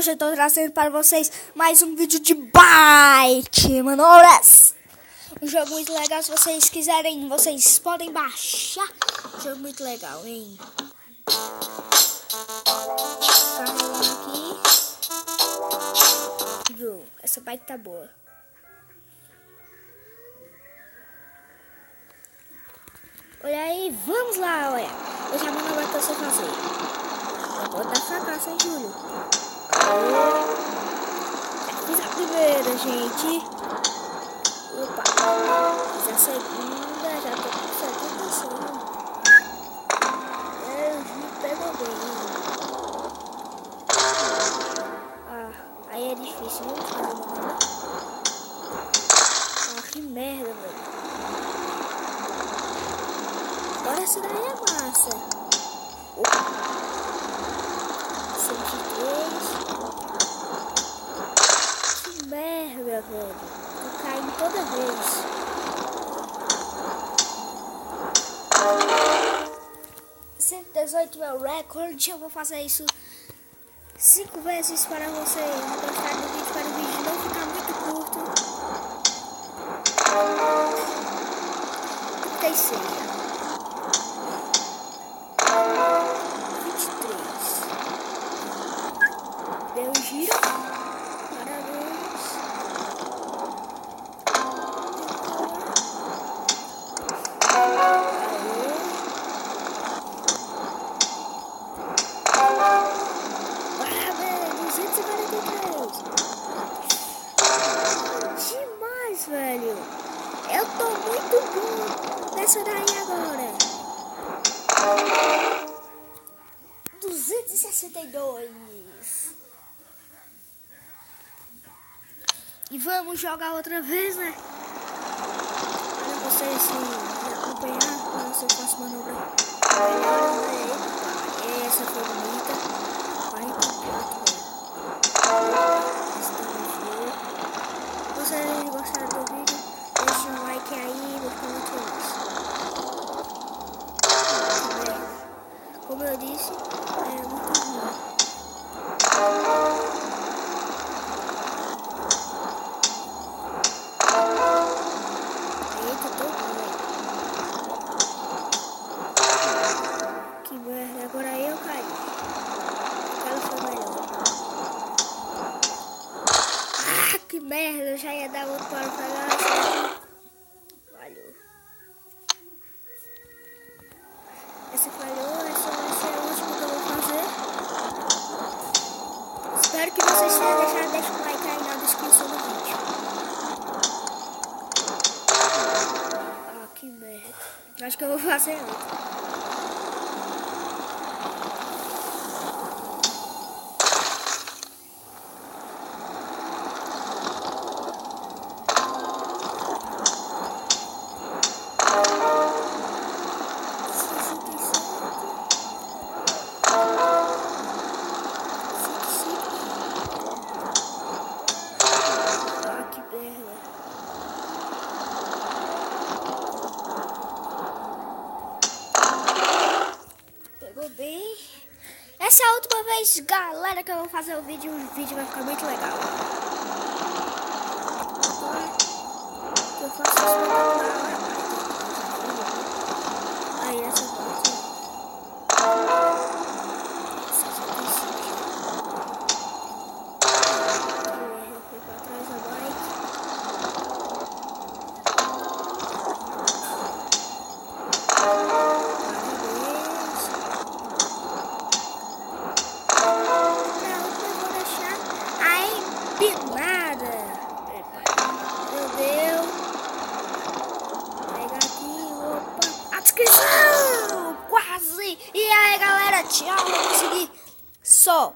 hoje eu tô trazendo para vocês mais um vídeo de bike, manoras. Um jogo muito legal, se vocês quiserem, vocês podem baixar. Um jogo muito legal, hein? Carregando aqui. Essa bike tá boa. Olha aí, vamos lá, olha. Eu já mando agora pra você fazer. Eu vou dar fracasso, hein, Júlio? Já fiz a primeira, gente. Opa. Fiz a segunda, já tô com 75. O Júlio pegou bem. Aí é difícil, não fazer nada. Que merda, velho. Agora essa daí é massa. Opa. 103. Que merda, velho. Tô caindo toda vez. 118 é o recorde. Eu vou fazer isso 5 vezes para vocês gostarem do vídeo, para o vídeo não ficar muito curto. 36. 23. Deu giro. Parabéns. Parabéns, 243. Demais, velho. Eu tô muito bom nessa daí agora. 262. E vamos jogar outra vez, né? Para vocês me acompanhar quando eu faço manobra. Essa foi bonita. 44. Se vocês gostaram do vídeo, deixe um like aí, vou ficar muito feliz. Como eu disse, é muito bom. Eita, tô bom. Que merda, agora eu caí. Aquela foi melhor. Que merda, eu já ia dar outro para pegar essa. Valeu. Essa falhou, essa vai ser a última que eu vou fazer. Espero que vocês tenham deixado, deixa um like aí na descrição do vídeo. Que merda. Acho que eu vou fazer outra. Bem, essa é a última vez, galera, que eu vou fazer o vídeo vai ficar muito legal. Eu faço isso aí, essa parte. Eu fui pra trás da bike. Nada. Meu Deus. Pega aqui, opa. A descrição! Quase! E aí, galera, tchau. Eu consegui só